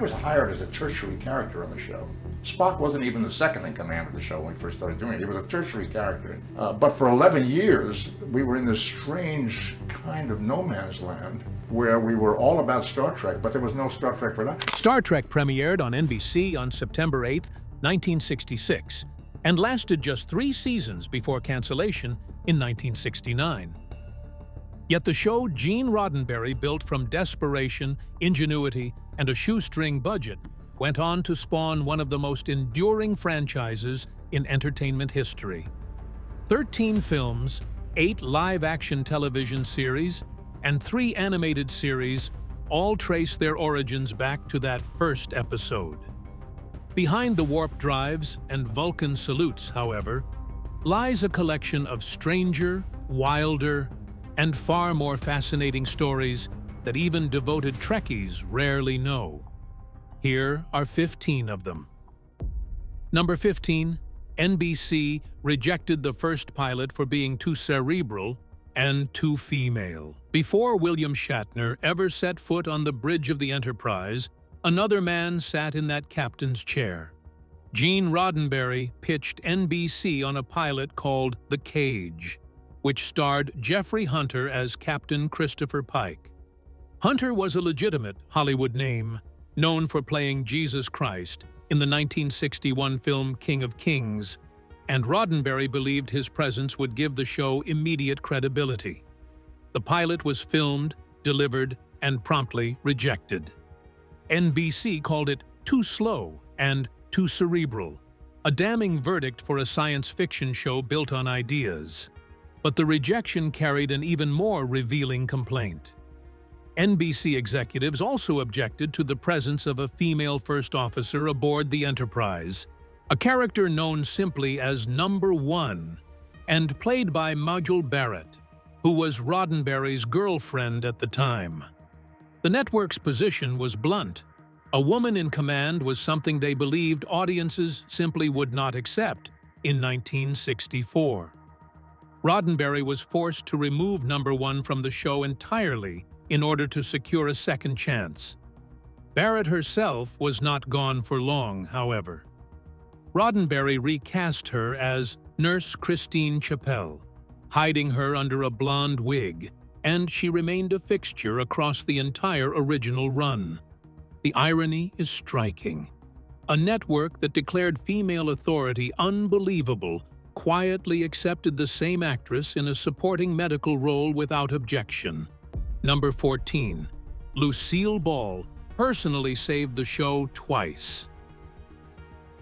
was hired as a tertiary character on the show. Spock wasn't even the second in command of the show when we first started doing it. He was a tertiary character. But for 11 years, we were in this strange kind of no man's land where we were all about Star Trek, but there was no Star Trek production. Star Trek premiered on NBC on September 8, 1966, and lasted just 3 seasons before cancellation in 1969. Yet the show Gene Roddenberry built from desperation, ingenuity, and a shoestring budget went on to spawn one of the most enduring franchises in entertainment history. 13 films, 8 live-action television series, and 3 animated series all trace their origins back to that first episode. Behind the warp drives and Vulcan salutes, however, lies a collection of stranger, wilder, and far more fascinating stories that even devoted Trekkies rarely know. Here are 15 of them. Number 15, NBC rejected the first pilot for being too cerebral and too female. Before William Shatner ever set foot on the bridge of the Enterprise, another man sat in that captain's chair. Gene Roddenberry pitched NBC on a pilot called The Cage, which starred Jeffrey Hunter as Captain Christopher Pike. Hunter was a legitimate Hollywood name, known for playing Jesus Christ in the 1961 film King of Kings, and Roddenberry believed his presence would give the show immediate credibility. The pilot was filmed, delivered, and promptly rejected. NBC called it too slow and too cerebral, a damning verdict for a science fiction show built on ideas. But the rejection carried an even more revealing complaint. NBC executives also objected to the presence of a female first officer aboard the Enterprise, a character known simply as Number One, and played by Majel Barrett, who was Roddenberry's girlfriend at the time. The network's position was blunt. A woman in command was something they believed audiences simply would not accept in 1964. Roddenberry was forced to remove Number One from the show entirely in order to secure a second chance. Barrett herself was not gone for long, however. Roddenberry recast her as Nurse Christine Chappell, hiding her under a blonde wig, and she remained a fixture across the entire original run. The irony is striking. A network that declared female authority unbelievable quietly accepted the same actress in a supporting medical role without objection. Number 14, Lucille Ball personally saved the show twice.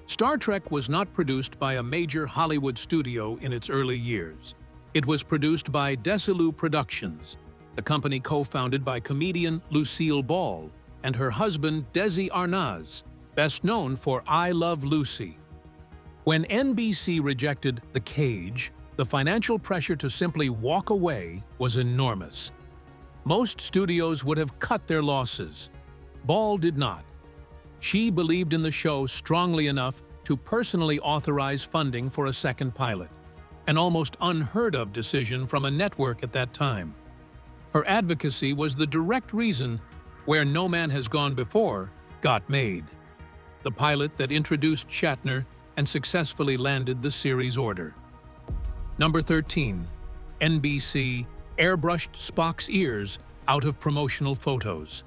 Star Trek was not produced by a major Hollywood studio in its early years. It was produced by Desilu Productions, the company co-founded by comedian Lucille Ball and her husband Desi Arnaz, best known for I Love Lucy. When NBC rejected The Cage, the financial pressure to simply walk away was enormous. Most studios would have cut their losses. Ball did not. She believed in the show strongly enough to personally authorize funding for a second pilot, an almost unheard-of decision from a network at that time. Her advocacy was the direct reason Where No Man Has Gone Before got made, the pilot that introduced Shatner and successfully landed the series order. Number 13, NBC airbrushed Spock's ears out of promotional photos.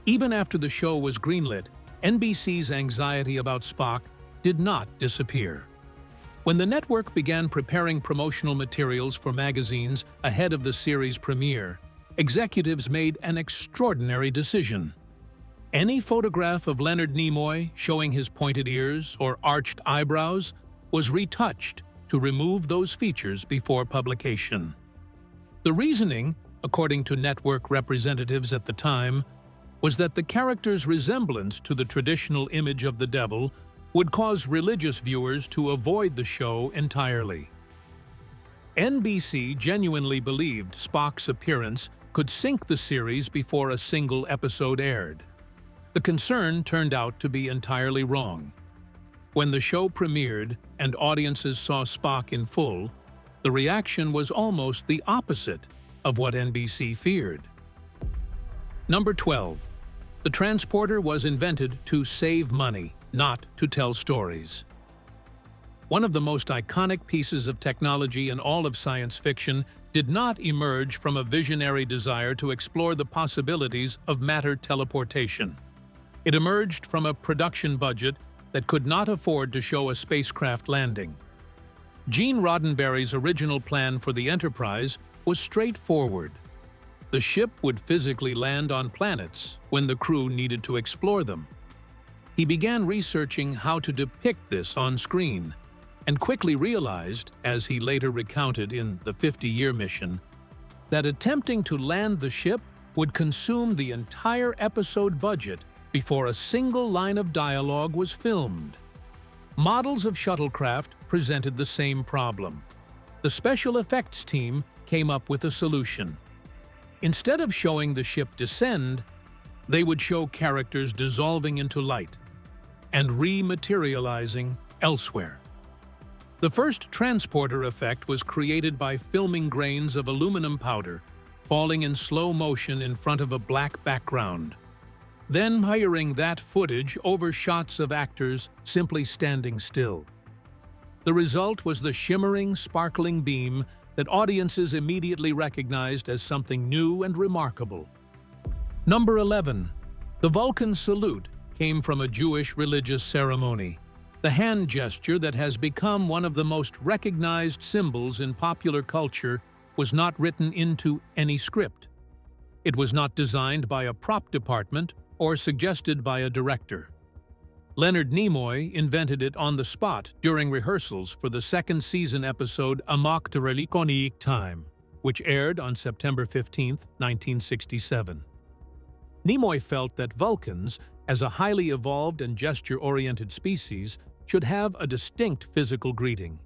Even after the show was greenlit, NBC's anxiety about Spock did not disappear. When the network began preparing promotional materials for magazines ahead of the series premiere, executives made an extraordinary decision. Any photograph of Leonard Nimoy showing his pointed ears or arched eyebrows was retouched to remove those features before publication. The reasoning, according to network representatives at the time, was that the character's resemblance to the traditional image of the devil would cause religious viewers to avoid the show entirely. NBC genuinely believed Spock's appearance could sink the series before a single episode aired. The concern turned out to be entirely wrong. When the show premiered and audiences saw Spock in full, the reaction was almost the opposite of what NBC feared. Number 12. The transporter was invented to save money, not to tell stories. One of the most iconic pieces of technology in all of science fiction did not emerge from a visionary desire to explore the possibilities of matter teleportation. It emerged from a production budget that could not afford to show a spacecraft landing. Gene Roddenberry's original plan for the Enterprise was straightforward. The ship would physically land on planets when the crew needed to explore them. He began researching how to depict this on screen, and quickly realized, as he later recounted in the 50-year mission, that attempting to land the ship would consume the entire episode budget before a single line of dialogue was filmed. Models of shuttlecraft presented the same problem. The special effects team came up with a solution. Instead of showing the ship descend, they would show characters dissolving into light and rematerializing elsewhere. The first transporter effect was created by filming grains of aluminum powder falling in slow motion in front of a black background, then hiring that footage over shots of actors simply standing still. The result was the shimmering, sparkling beam that audiences immediately recognized as something new and remarkable. Number 11. The Vulcan salute came from a Jewish religious ceremony. The hand gesture that has become one of the most recognized symbols in popular culture was not written into any script. It was not designed by a prop department or suggested by a director. Leonard Nimoy invented it on the spot during rehearsals for the second season episode Amok Terelikonii Time, which aired on September 15, 1967. Nimoy felt that Vulcans, as a highly evolved and gesture-oriented species, should have a distinct physical greeting.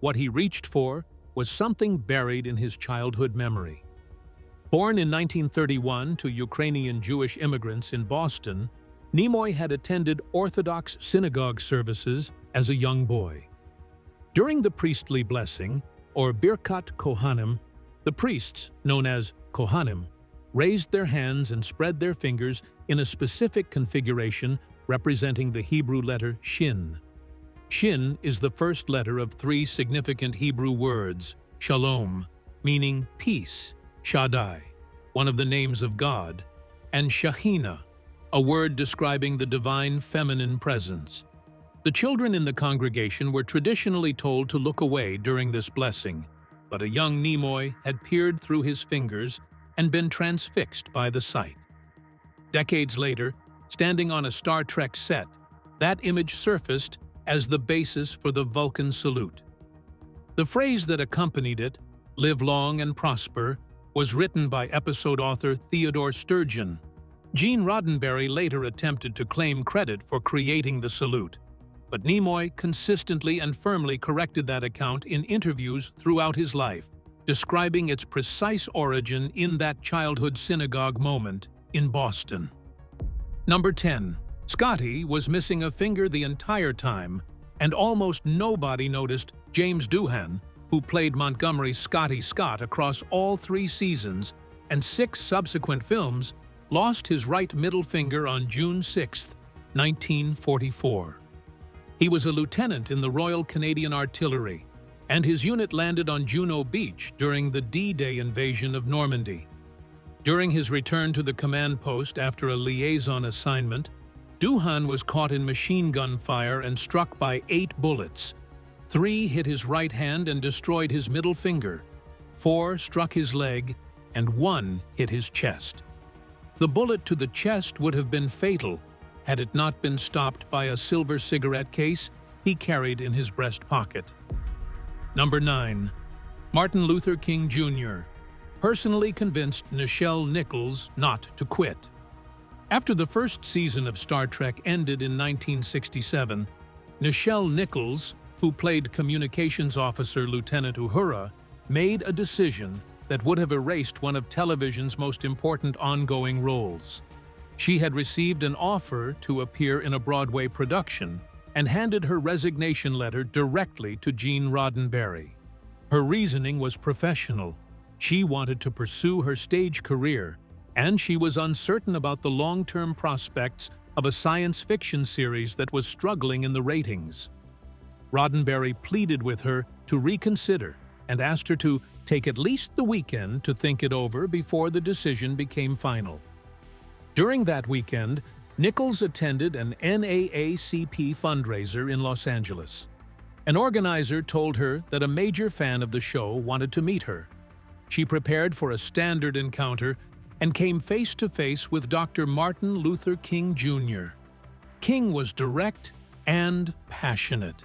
What he reached for was something buried in his childhood memory. Born in 1931 to Ukrainian Jewish immigrants in Boston, Nimoy had attended Orthodox synagogue services as a young boy. During the priestly blessing, or Birkat Kohanim, the priests, known as Kohanim, raised their hands and spread their fingers in a specific configuration representing the Hebrew letter Shin. Shin is the first letter of three significant Hebrew words, Shalom, meaning peace, Shaddai, one of the names of God, and Shahina, a word describing the divine feminine presence. The children in the congregation were traditionally told to look away during this blessing, but a young Nimoy had peered through his fingers and been transfixed by the sight. Decades later, standing on a Star Trek set, that image surfaced as the basis for the Vulcan salute. The phrase that accompanied it, "Live long and prosper," was written by episode author Theodore Sturgeon. Gene Roddenberry later attempted to claim credit for creating the salute, but Nimoy consistently and firmly corrected that account in interviews throughout his life, describing its precise origin in that childhood synagogue moment in Boston. Number 10. Scotty was missing a finger the entire time, and almost nobody noticed James Doohan, who played Montgomery Scotty Scott across all 3 seasons and 6 subsequent films, lost his right middle finger on June 6, 1944. He was a lieutenant in the Royal Canadian Artillery, and his unit landed on Juno Beach during the D-Day invasion of Normandy. During his return to the command post after a liaison assignment, Doohan was caught in machine gun fire and struck by 8 bullets. 3 hit his right hand and destroyed his middle finger, 4 struck his leg, and 1 hit his chest. The bullet to the chest would have been fatal had it not been stopped by a silver cigarette case he carried in his breast pocket. Number 9. Martin Luther King Jr. personally convinced Nichelle Nichols not to quit. After the first season of Star Trek ended in 1967, Nichelle Nichols, who played Communications Officer Lieutenant Uhura, made a decision that would have erased one of television's most important ongoing roles. She had received an offer to appear in a Broadway production and handed her resignation letter directly to Gene Roddenberry. Her reasoning was professional. She wanted to pursue her stage career, and she was uncertain about the long-term prospects of a science fiction series that was struggling in the ratings. Roddenberry pleaded with her to reconsider and asked her to take at least the weekend to think it over before the decision became final. During that weekend, Nichols attended an NAACP fundraiser in Los Angeles. An organizer told her that a major fan of the show wanted to meet her. She prepared for a standard encounter and came face-to-face with Dr. Martin Luther King Jr. King was direct and passionate.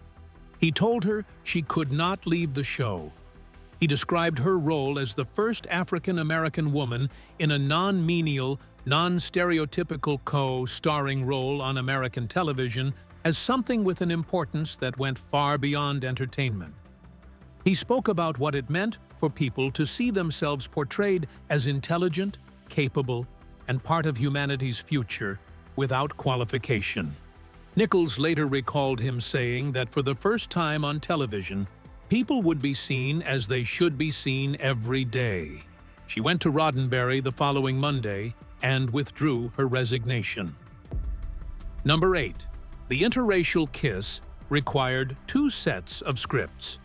He told her she could not leave the show. He described her role as the first African-American woman in a non-menial, non-stereotypical co-starring role on American television as something with an importance that went far beyond entertainment. He spoke about what it meant for people to see themselves portrayed as intelligent, capable, and part of humanity's future without qualification. Nichols later recalled him saying that for the first time on television, people would be seen as they should be seen every day. She went to Roddenberry the following Monday and withdrew her resignation. Number 8. The interracial kiss required 2 sets of scripts.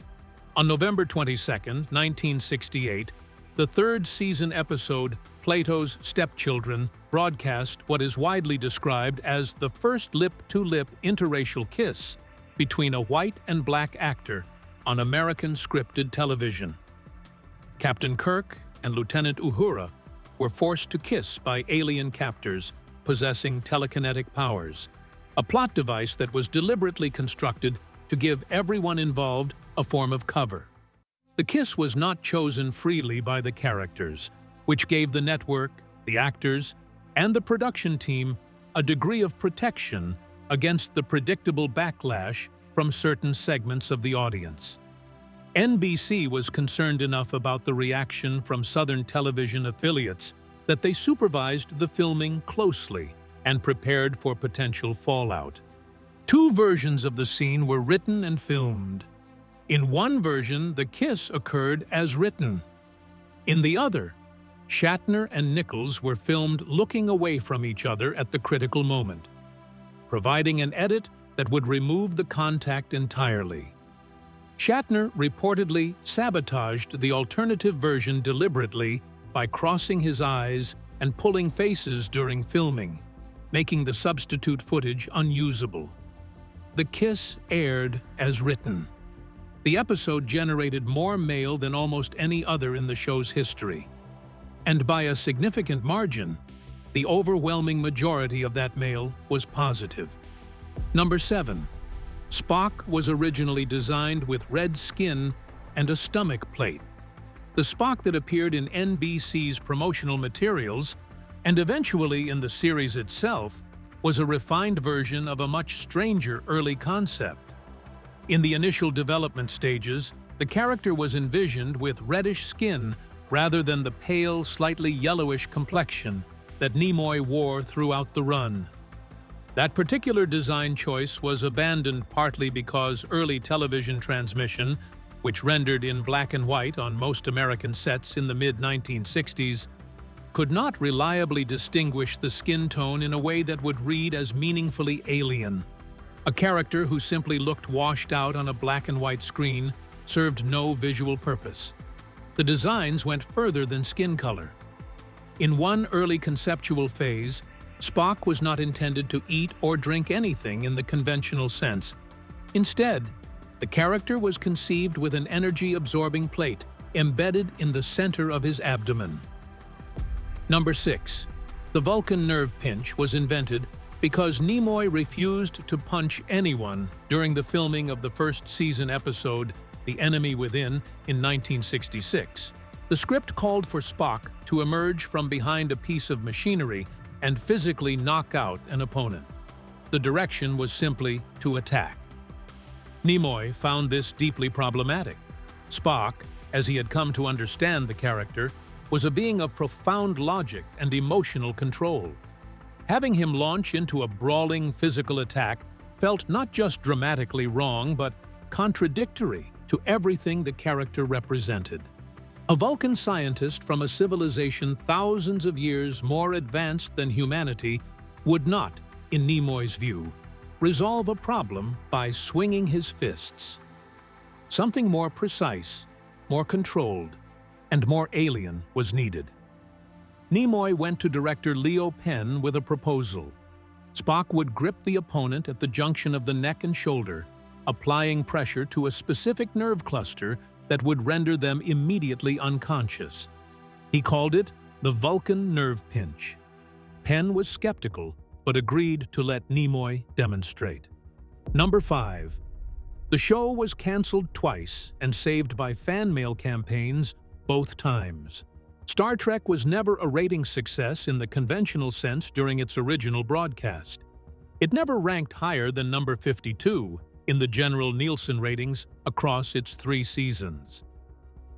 On November 22, 1968, the 3rd season episode Plato's Stepchildren broadcast what is widely described as the first lip-to-lip interracial kiss between a white and black actor on American scripted television. Captain Kirk and Lieutenant Uhura were forced to kiss by alien captors possessing telekinetic powers, a plot device that was deliberately constructed to give everyone involved a form of cover. The kiss was not chosen freely by the characters, which gave the network, the actors, and the production team a degree of protection against the predictable backlash from certain segments of the audience. NBC was concerned enough about the reaction from Southern television affiliates that they supervised the filming closely and prepared for potential fallout. 2 versions of the scene were written and filmed. In one version, the kiss occurred as written. In the other, Shatner and Nichols were filmed looking away from each other at the critical moment, providing an edit that would remove the contact entirely. Shatner reportedly sabotaged the alternative version deliberately by crossing his eyes and pulling faces during filming, making the substitute footage unusable. The kiss aired as written. The episode generated more mail than almost any other in the show's history. And by a significant margin, the overwhelming majority of that mail was positive. Number 7. Spock was originally designed with red skin and a stomach plate. The Spock that appeared in NBC's promotional materials, and eventually in the series itself, was a refined version of a much stranger early concept. In the initial development stages, the character was envisioned with reddish skin rather than the pale, slightly yellowish complexion that Nimoy wore throughout the run. That particular design choice was abandoned partly because early television transmission, which rendered in black and white on most American sets in the mid-1960s, could not reliably distinguish the skin tone in a way that would read as meaningfully alien. A character who simply looked washed out on a black and white screen served no visual purpose. The designs went further than skin color. In one early conceptual phase, Spock was not intended to eat or drink anything in the conventional sense. Instead, the character was conceived with an energy-absorbing plate embedded in the center of his abdomen. Number 6. The Vulcan nerve pinch was invented because Nimoy refused to punch anyone during the filming of the first season episode The Enemy Within in 1966. The script called for Spock to emerge from behind a piece of machinery and physically knock out an opponent. The direction was simply to attack. Nimoy found this deeply problematic. Spock, as he had come to understand the character, was a being of profound logic and emotional control. Having him launch into a brawling physical attack felt not just dramatically wrong, but contradictory to everything the character represented. A Vulcan scientist from a civilization thousands of years more advanced than humanity would not, in Nimoy's view, resolve a problem by swinging his fists. Something more precise, more controlled, and more alien was needed. Nimoy went to director Leo Penn with a proposal. Spock would grip the opponent at the junction of the neck and shoulder, applying pressure to a specific nerve cluster that would render them immediately unconscious. He called it the Vulcan nerve pinch. Penn was skeptical, but agreed to let Nimoy demonstrate. Number 5. The show was canceled twice and saved by fan mail campaigns both times. Star Trek was never a ratings success in the conventional sense during its original broadcast. It never ranked higher than number 52 in the general Nielsen ratings across its 3 seasons.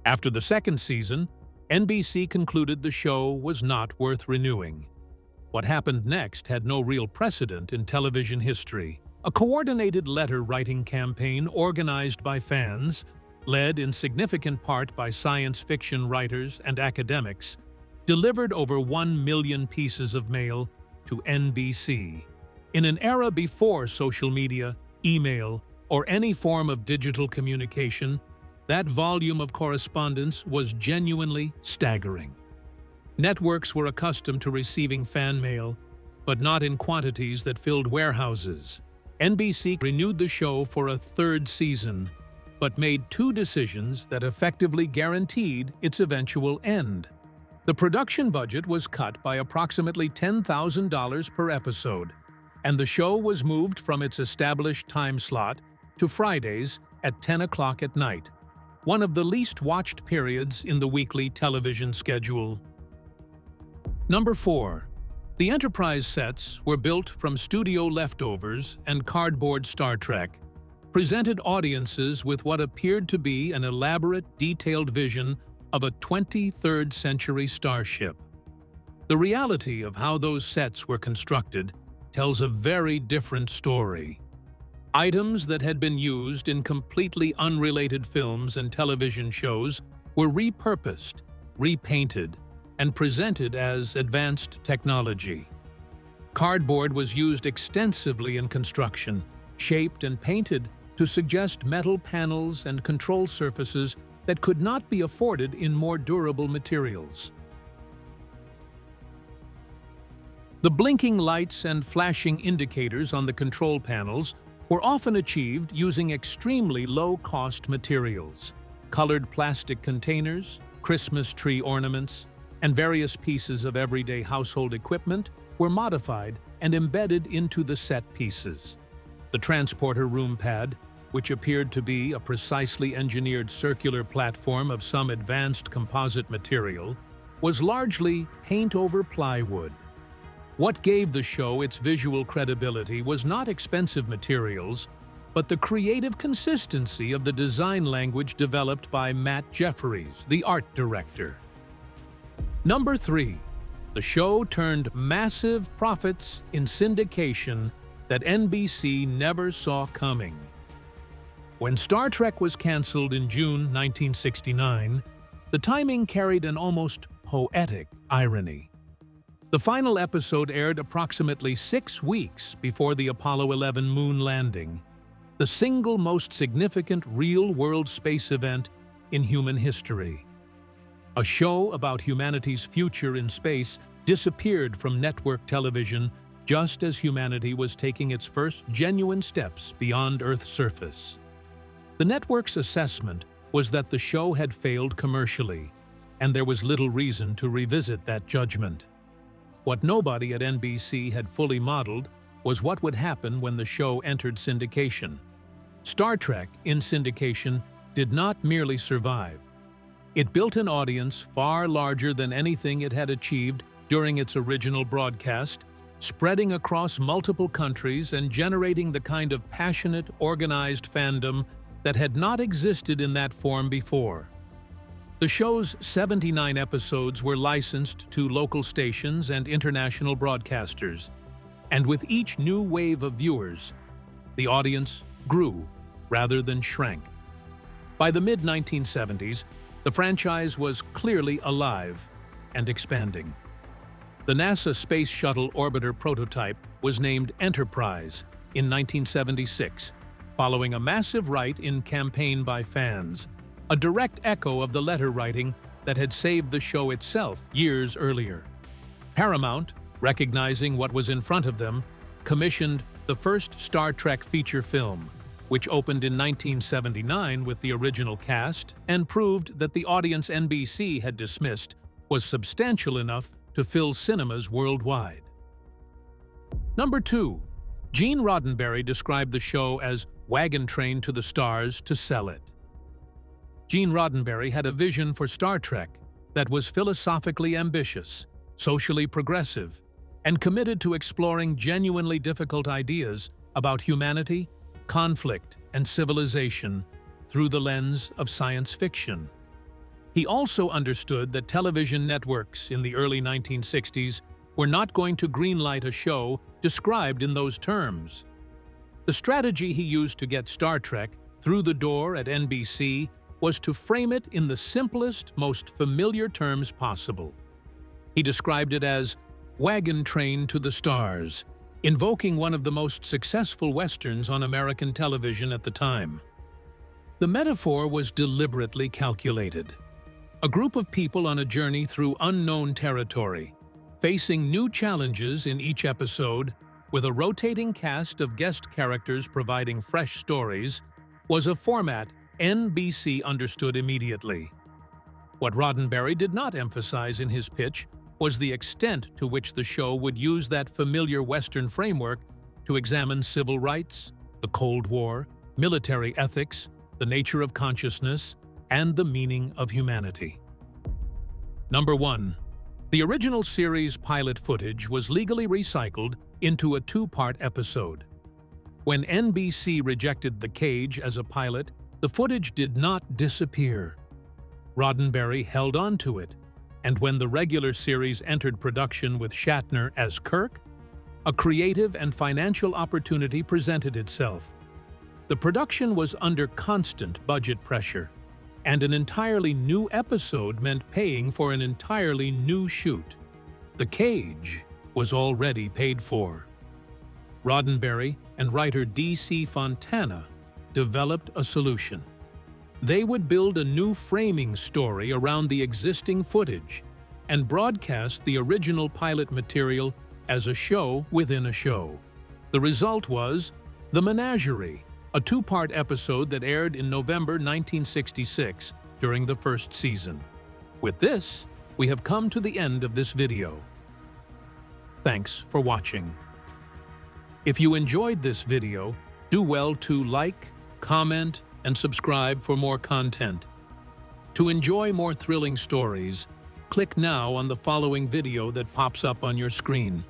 After the second season, NBC concluded the show was not worth renewing. What happened next had no real precedent in television history. A coordinated letter-writing campaign organized by fans, led in significant part by science fiction writers and academics, delivered over 1 million pieces of mail to NBC. In an era before social media, email, or any form of digital communication, that volume of correspondence was genuinely staggering. Networks were accustomed to receiving fan mail, but not in quantities that filled warehouses. NBC renewed the show for a 3rd season, but made 2 decisions that effectively guaranteed its eventual end. The production budget was cut by approximately $10,000 per episode, and the show was moved from its established time slot to Fridays at 10 o'clock at night, one of the least watched periods in the weekly television schedule. Number 4. The Enterprise sets were built from studio leftovers and cardboard Star Trek, presented audiences with what appeared to be an elaborate, detailed vision of a 23rd century starship. The reality of how those sets were constructed tells a very different story. Items that had been used in completely unrelated films and television shows were repurposed, repainted, and presented as advanced technology. Cardboard was used extensively in construction, shaped and painted to suggest metal panels and control surfaces that could not be afforded in more durable materials. The blinking lights and flashing indicators on the control panels were often achieved using extremely low-cost materials. Colored plastic containers, Christmas tree ornaments, and various pieces of everyday household equipment were modified and embedded into the set pieces. The transporter room pad, which appeared to be a precisely engineered circular platform of some advanced composite material, was largely paint over plywood. What gave the show its visual credibility was not expensive materials, but the creative consistency of the design language developed by Matt Jefferies, the art director. Number 3. The show turned massive profits in syndication that NBC never saw coming. When Star Trek was canceled in June 1969, the timing carried an almost poetic irony. The final episode aired approximately 6 weeks before the Apollo 11 moon landing, the single most significant real-world space event in human history. A show about humanity's future in space disappeared from network television just as humanity was taking its first genuine steps beyond Earth's surface. The network's assessment was that the show had failed commercially, and there was little reason to revisit that judgment. What nobody at NBC had fully modeled was what would happen when the show entered syndication. Star Trek, in syndication, did not merely survive. It built an audience far larger than anything it had achieved during its original broadcast, spreading across multiple countries and generating the kind of passionate, organized fandom that had not existed in that form before. The show's 79 episodes were licensed to local stations and international broadcasters, and with each new wave of viewers, the audience grew rather than shrank. By the mid-1970s, The franchise was clearly alive and expanding. The NASA Space Shuttle orbiter prototype was named Enterprise in 1976, following a massive write-in campaign by fans, a direct echo of the letter writing that had saved the show itself years earlier. Paramount, recognizing what was in front of them, commissioned the first Star Trek feature film, which opened in 1979 with the original cast and proved that the audience NBC had dismissed was substantial enough to fill cinemas worldwide. Number 2. Gene Roddenberry described the show as "wagon train to the stars" to sell it. Gene Roddenberry had a vision for Star Trek that was philosophically ambitious, socially progressive, and committed to exploring genuinely difficult ideas about humanity, conflict, and civilization through the lens of science fiction. He also understood that television networks in the early 1960s were not going to greenlight a show described in those terms. The strategy he used to get Star Trek through the door at NBC was to frame it in the simplest, most familiar terms possible. He described it as "wagon train to the stars," invoking one of the most successful westerns on American television at the time. The metaphor was deliberately calculated. A group of people on a journey through unknown territory, facing new challenges in each episode, with a rotating cast of guest characters providing fresh stories, was a format NBC understood immediately. What Roddenberry did not emphasize in his pitch was the extent to which the show would use that familiar Western framework to examine civil rights, the Cold War, military ethics, the nature of consciousness, and the meaning of humanity. Number 1. The original series pilot footage was legally recycled into a 2-part episode. When NBC rejected The Cage as a pilot, the footage did not disappear. Roddenberry held on to it, and when the regular series entered production with Shatner as Kirk, a creative and financial opportunity presented itself. The production was under constant budget pressure, and an entirely new episode meant paying for an entirely new shoot. The Cage was already paid for. Roddenberry and writer D.C. Fontana developed a solution. They would build a new framing story around the existing footage and broadcast the original pilot material as a show within a show. The result was The Menagerie, a 2-part episode that aired in November 1966 during the first season. With this, we have come to the end of this video. Thanks for watching. If you enjoyed this video, do well to like, comment, and subscribe for more content. To enjoy more thrilling stories, click now on the following video that pops up on your screen.